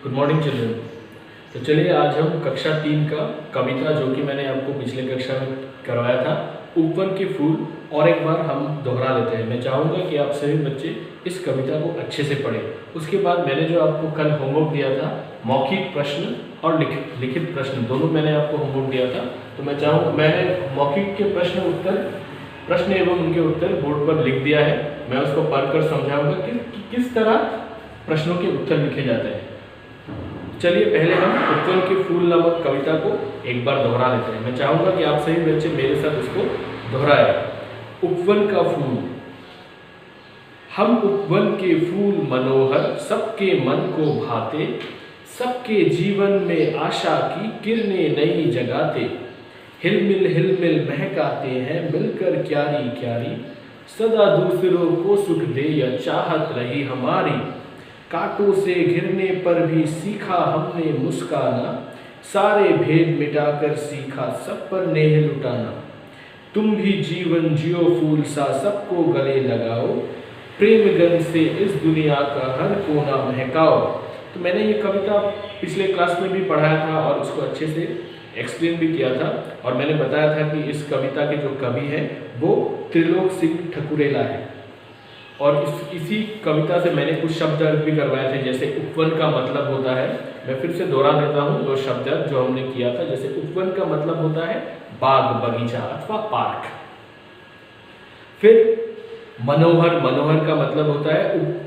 Good morning children. तो चलिए आज हम कक्षा 3 का कविता जो कि मैंने आपको पिछले कक्षा में करवाया था, उपवन के फूल, और एक बार हम दोहरा लेते हैं। मैं चाहूँगा कि आप सभी बच्चे इस कविता को अच्छे से पढ़ें। उसके बाद मैंने जो आपको कल होमवर्क दिया था, मौखिक प्रश्न और लिखित प्रश्न, दोनों मैंने आपको होमवर्क दिया था। तो मैंने मौखिक के प्रश्न एवं उनके उत्तर बोर्ड पर लिख दिया है। मैं उसको पढ़कर समझाऊंगा कि किस तरह प्रश्नों के उत्तर लिखे जाते हैं। चलिए पहले हम उपवन के फूल नामक कविता को एक बार दोहरा लेते हैं। मैं चाहूंगा कि आप सभी बच्चे मेरे साथ उसको दोहराएं। उपवन का फूल। हम उपवन के फूल मनोहर, सबके मन को भाते, सबके जीवन में आशा की किरणें नई जगाते, हिलमिल महकाते हैं मिलकर क्यारी क्यारी, सदा दूसरों को सुख दे यह चाहत रही हमारी। कांटों से घिरने पर भी सीखा हमने मुस्काना, सारे भेद मिटाकर सीखा सब पर नेह लुटाना। तुम भी जीवन जियो फूल सा सबको गले लगाओ, प्रेम गन से इस दुनिया का हर कोना महकाओ। तो मैंने ये कविता पिछले क्लास में भी पढ़ाया था और उसको अच्छे से एक्सप्लेन भी किया था, और मैंने बताया था कि इस कविता के जो कवि हैं वो त्रिलोक सिंह ठकुरेला है। और इसी कविता से मैंने कुछ शब्द अर्थ भी करवाए थे, जैसे उपवन का मतलब होता है, मैं फिर से दोहरा देता हूँ वो शब्द अर्थ जो हमने किया था। जैसे उपवन का मतलब होता है बाग, बगीचा अथवा पार्क। फिर मनोहर, मनोहर का मतलब होता है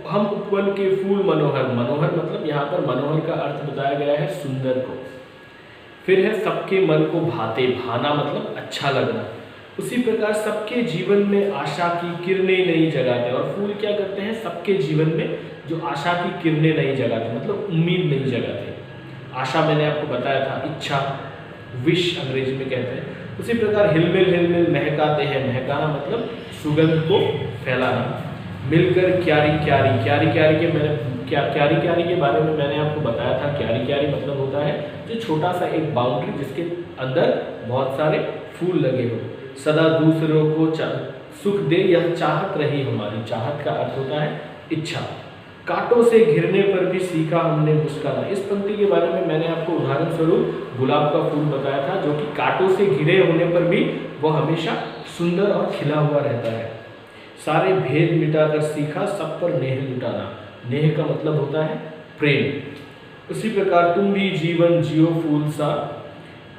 हम उपवन के फूल मनोहर, मनोहर मतलब यहाँ पर मनोहर का अर्थ बताया गया है सुंदर को। फिर है सबके मन को भाते, भाना मतलब अच्छा लगना। उसी प्रकार सबके जीवन में आशा की किरणें नहीं जगाते, और फूल क्या करते हैं, सबके जीवन में जो आशा की किरणें नहीं जगाते मतलब उम्मीद नहीं जगाते। आशा मैंने आपको बताया था, इच्छा, विश अंग्रेजी में कहते हैं। उसी प्रकार हिलमिल महकाते हैं, महकाना मतलब सुगंध को फैलाना। मिलकर क्यारी क्यारी, क्यारी क्यारी के क्यारी क्यारी के बारे में मैंने आपको बताया था। क्यारी क्यारी मतलब होता है जो छोटा सा एक बाउंड्री जिसके अंदर बहुत सारे फूल लगे हो। सदा दूसरों को सुख दे यह चाहत रही हमारी, चाहत का अर्थ होता है इच्छा। कांटों से घिरने पर भी सीखा हमने मुस्काना। इस पंक्ति के बारे में मैंने आपको उदाहरण स्वरूप गुलाब का फूल बताया था, जो कि कांटों से घिरे होने पर भी वह हमेशा सुंदर और खिला हुआ रहता है। सारे भेद मिटाकर सीखा सब पर नेह लुटाना, नेह का मतलब होता है प्रेम। उसी प्रकार तुम भी जीवन जियो फूल सा,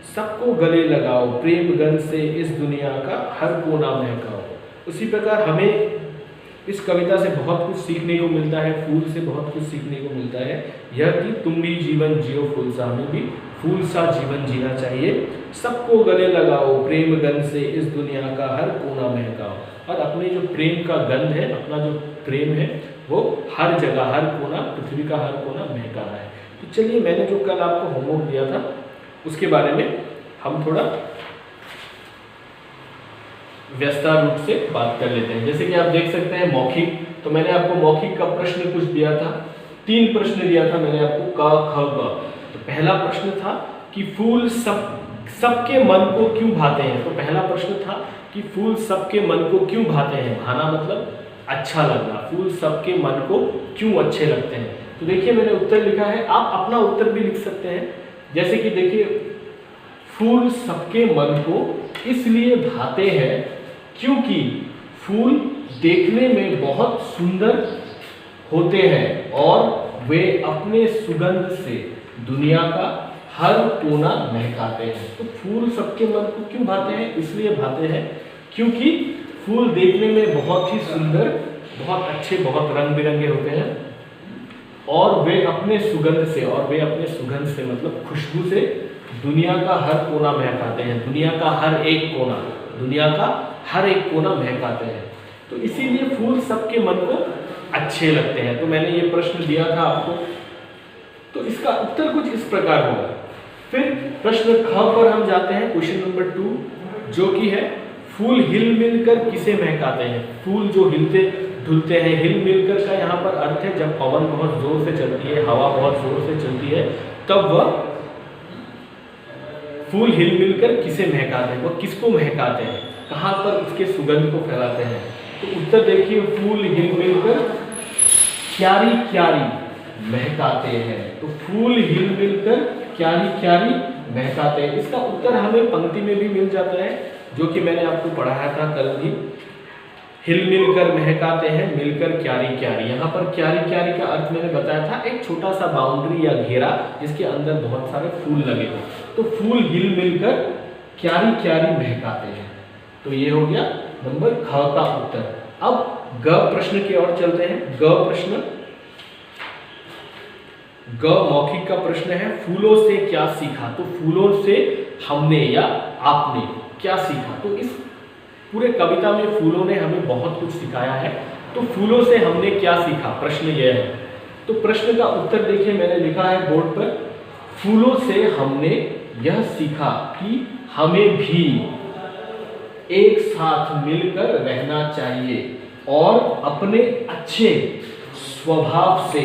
सबको गले लगाओ, प्रेम गन से इस दुनिया का हर कोना महकाओ। उसी प्रकार हमें इस कविता से बहुत कुछ सीखने को मिलता है, फूल से बहुत कुछ सीखने को मिलता है, यह कि तुम भी जीवन जियो फूल सा, हमें भी फूल सा जीवन जीना चाहिए। सबको गले लगाओ, प्रेम गंध से इस दुनिया का हर कोना महकाओ। और अपने जो प्रेम का गंध है, अपना जो प्रेम है वो हर जगह, हर कोना, पृथ्वी का हर कोना महकाना है। तो चलिए मैंने जो कल आपको होमवर्क दिया था उसके बारे में हम थोड़ा विस्तार रूप से बात कर लेते हैं। जैसे कि आप देख सकते हैं मौखिक, तो मैंने आपको मौखिक का प्रश्न कुछ दिया था, 3 प्रश्न दिया था मैंने आपको, क ख ग। तो पहला प्रश्न था कि फूल सबके मन को क्यों भाते हैं। तो पहला प्रश्न था कि फूल सबके मन को क्यों भाते हैं। भाना मतलब अच्छा लगना, फूल सबके मन को क्यों अच्छे लगते हैं। तो देखिए मैंने उत्तर लिखा है, आप अपना उत्तर भी लिख सकते हैं। जैसे कि देखिए, फूल सबके मन को इसलिए भाते हैं क्योंकि फूल देखने में बहुत सुंदर होते हैं और वे अपने सुगंध से दुनिया का हर कोना महकाते हैं। तो फूल सबके मन को क्यों भाते हैं, इसलिए भाते हैं क्योंकि फूल देखने में बहुत ही सुंदर, बहुत अच्छे, बहुत रंग बिरंगे होते हैं, और वे अपने सुगंध से मतलब खुशबू से दुनिया का हर कोना महकाते हैं। दुनिया का हर एक कोना महकाते हैं। तो इसीलिए फूल सबके मन को अच्छे लगते हैं। तो मैंने ये प्रश्न दिया था आपको, तो इसका उत्तर कुछ इस प्रकार होगा। फिर प्रश्न ख पर हम जाते हैं, क्वेश्चन नंबर 2, जो कि है फूल हिल मिलकर किसे महकाते हैं। फूल जो हिलते धुलते हैं, हिल मिलकर का यहाँ पर अर्थ है जब पवन बहुत जोर से चलती है, हवा बहुत जोर से चलती है, तब वह फूल हिल मिलकर किसे महकाते हैं, वह किसको महकाते हैं, कहाँ पर उसके सुगंध को फैलाते हैं। तो उत्तर देखिए, फूल हिल मिलकर क्यारी क्यारी महकाते हैं। तो फूल हिल मिलकर क्यारी क्यारी महकाते हैं। इसका उत्तर हमें पंक्ति में भी मिल जाता है, जो कि मैंने आपको पढ़ाया था कल भी। हिल मिलकर महकाते हैं, मिलकर क्यारी क्यारी। यहाँ पर क्यारी क्यारी का अर्थ मैंने बताया था, एक छोटा सा बाउंड्री या घेरा जिसके अंदर बहुत सारे फूल लगे हो। तो फूल हिल मिलकर क्यारी क्यारी महकाते हैं। तो ये हो गया नंबर ख का उत्तर। अब ग प्रश्न की ओर चलते हैं। ग प्रश्न, ग मौखिक का प्रश्न है, फूलों से क्या सीखा। तो फूलों से हमने या आपने क्या सीखा। तो इस पूरे कविता में फूलों ने हमें बहुत कुछ सिखाया है। तो फूलों से हमने क्या सीखा, प्रश्न यह है। तो प्रश्न का उत्तर देखिए, मैंने लिखा है बोर्ड पर, फूलों से हमने यह सीखा कि हमें भी एक साथ मिलकर रहना चाहिए और अपने अच्छे स्वभाव से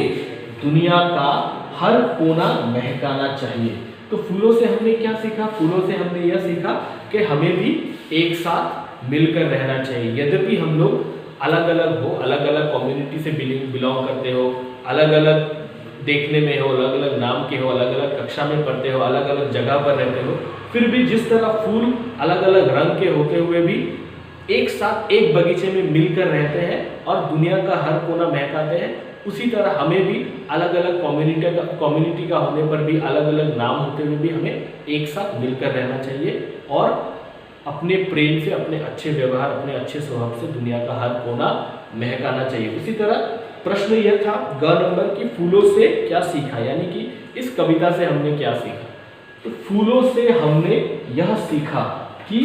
दुनिया का हर कोना महकाना चाहिए। तो फूलों से हमने क्या सीखा, फूलों से हमने यह सीखा कि हमें भी एक साथ मिलकर रहना चाहिए। यद्यपि हम लोग अलग अलग हो, अलग अलग कम्युनिटी से बिलोंग करते हो, अलग अलग देखने में हो, अलग अलग नाम के हो, अलग अलग कक्षा में पढ़ते हो, अलग अलग जगह पर रहते हो, फिर भी जिस तरह फूल अलग अलग रंग के होते हुए भी एक साथ एक बगीचे में मिलकर रहते हैं और दुनिया का हर कोना महकाते हैं, उसी तरह हमें भी अलग अलग कम्युनिटी का होने पर भी, अलग अलग नाम होते हुए भी हमें एक साथ मिलकर रहना चाहिए और अपने प्रेम से, अपने अच्छे व्यवहार, अपने अच्छे स्वभाव से दुनिया का हर कोना महकाना चाहिए। उसी तरह प्रश्न यह था ग नंबर की, फूलों से क्या सीखा, यानी कि इस कविता से हमने क्या सीखा। तो फूलों से हमने यह सीखा कि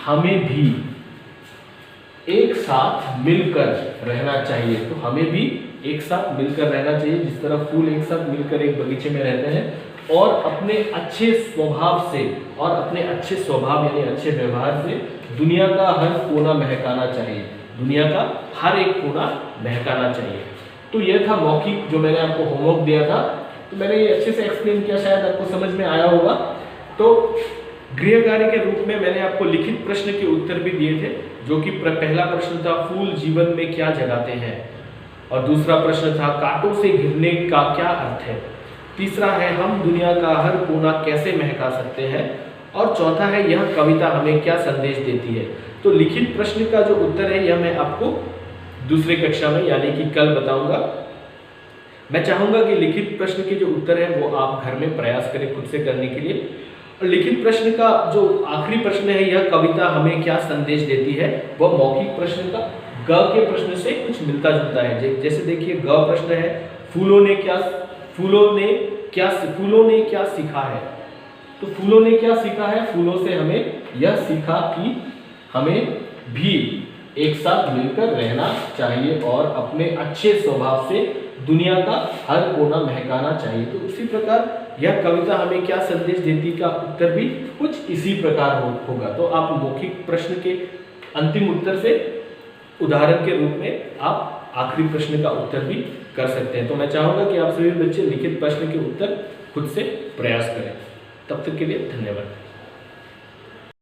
हमें भी एक साथ मिलकर रहना चाहिए। तो हमें भी एक साथ मिलकर रहना चाहिए, जिस तरह फूल एक साथ मिलकर एक बगीचे में रहते हैं और अपने अच्छे स्वभाव से और अपने अच्छे स्वभाव यानी अच्छे व्यवहार से दुनिया का हर कोना महकाना चाहिए, दुनिया का हर एक कोना महकाना चाहिए। तो यह था मौखिक, जो मैंने आपको होमवर्क दिया था। तो मैंने ये अच्छे से एक्सप्लेन किया, शायद आपको समझ में आया होगा। तो गृह कार्य के रूप में मैंने आपको लिखित प्रश्न के उत्तर भी दिए थे, जो कि पहला प्रश्न था फूल जीवन में क्या जगाते हैं, और दूसरा प्रश्न था कांटों से घिरने का क्या अर्थ है, तीसरा है हम दुनिया का हर कोना कैसे महका सकते हैं, और चौथा है यह कविता हमें क्या संदेश देती है। तो लिखित प्रश्न का जो उत्तर है यह मैं आपको दूसरे कक्षा में यानी कि कल बताऊंगा। मैं चाहूंगा कि लिखित प्रश्न के जो उत्तर है वो आप घर में प्रयास करें खुद से करने के लिए। और लिखित प्रश्न का जो आखिरी प्रश्न है, यह कविता हमें क्या संदेश देती है, वह मौखिक प्रश्न का ग के प्रश्न से कुछ मिलता जुलता है। जैसे देखिए ग प्रश्न है फूलों ने क्या सीखा है। तो फूलों ने क्या सीखा है, फूलों से हमें यह सीखा कि हमें भी एक साथ मिलकर रहना चाहिए और अपने अच्छे स्वभाव से दुनिया का हर कोना महकाना चाहिए। तो उसी प्रकार यह कविता हमें क्या संदेश देती का उत्तर भी कुछ इसी प्रकार होगा। तो आप मौखिक प्रश्न के अंतिम उत्तर से उदाहरण के रूप में आप आखिरी प्रश्न का उत्तर भी कर सकते हैं। तो मैं चाहूंगा कि आप सभी बच्चे लिखित प्रश्न के उत्तर खुद से प्रयास करें। तब तक के लिए धन्यवाद।